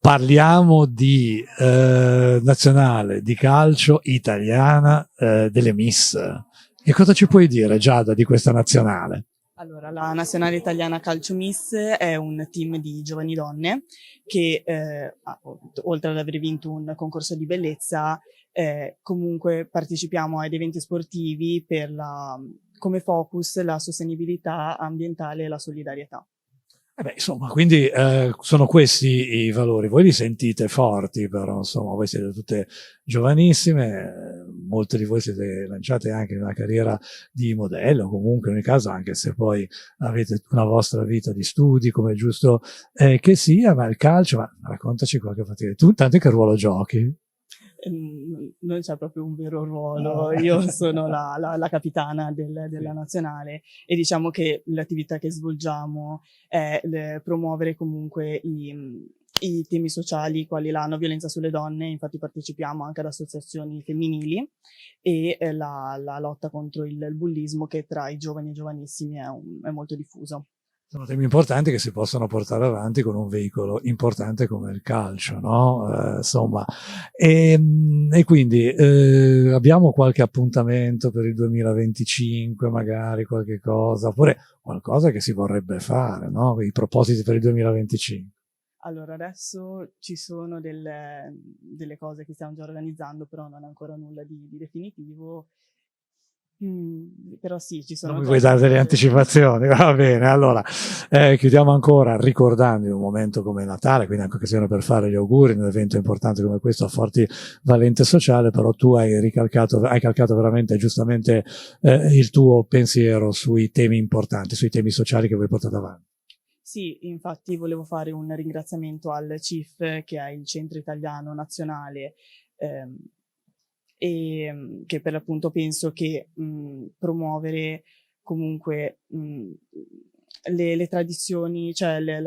parliamo di nazionale di calcio italiana delle Miss. Che cosa ci puoi dire, Giada, di questa nazionale? Allora, la Nazionale Italiana Calcio Miss è un team di giovani donne che, oltre ad aver vinto un concorso di bellezza, comunque partecipiamo ad eventi sportivi per come focus la sostenibilità ambientale e la solidarietà. Insomma, quindi sono questi i valori. Voi li sentite forti, però insomma, voi siete tutte giovanissime, molte di voi siete lanciate anche in una carriera di modello, comunque in ogni caso, anche se poi avete una vostra vita di studi, come è giusto che sia, ma il calcio, ma raccontaci qualche partita. Tu intanto che ruolo giochi? Non c'è proprio un vero ruolo, io sono la capitana della nazionale e diciamo che l'attività che svolgiamo è promuovere comunque i temi sociali quali la non violenza sulle donne, infatti partecipiamo anche ad associazioni femminili e la lotta contro il bullismo che tra i giovani e giovanissimi è molto diffuso. Sono temi importanti che si possono portare avanti con un veicolo importante come il calcio, no? Insomma, e quindi abbiamo qualche appuntamento per il 2025, magari qualche cosa, oppure qualcosa che si vorrebbe fare, no? I propositi per il 2025. Allora, adesso ci sono delle cose che stiamo già organizzando, però non è ancora nulla di definitivo. Però sì, ci Non sono mi già vuoi dare delle delle... anticipazioni? Va bene, allora chiudiamo ancora ricordando in un momento come Natale, quindi anche occasione per fare gli auguri in un evento importante come questo a forti valente sociale, però tu hai calcato veramente giustamente il tuo pensiero sui temi importanti, sui temi sociali che voi portate avanti. Sì, infatti volevo fare un ringraziamento al CIF, che è il Centro Italiano Nazionale, ehm, e che per l'appunto penso che promuovere comunque le tradizioni, cioè le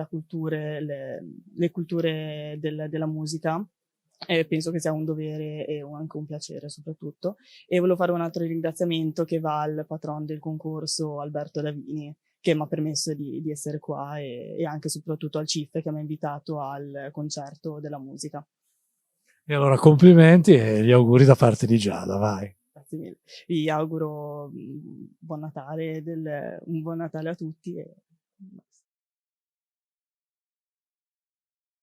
culture della musica, penso che sia un dovere e anche un piacere soprattutto. E volevo fare un altro ringraziamento che va al patron del concorso, Alberto Davini, che mi ha permesso di essere qua e anche e soprattutto al CIF che mi ha invitato al concerto della musica. E allora complimenti e gli auguri da parte di Giada, vai. Grazie mille. Vi auguro buon Natale, un buon Natale a tutti e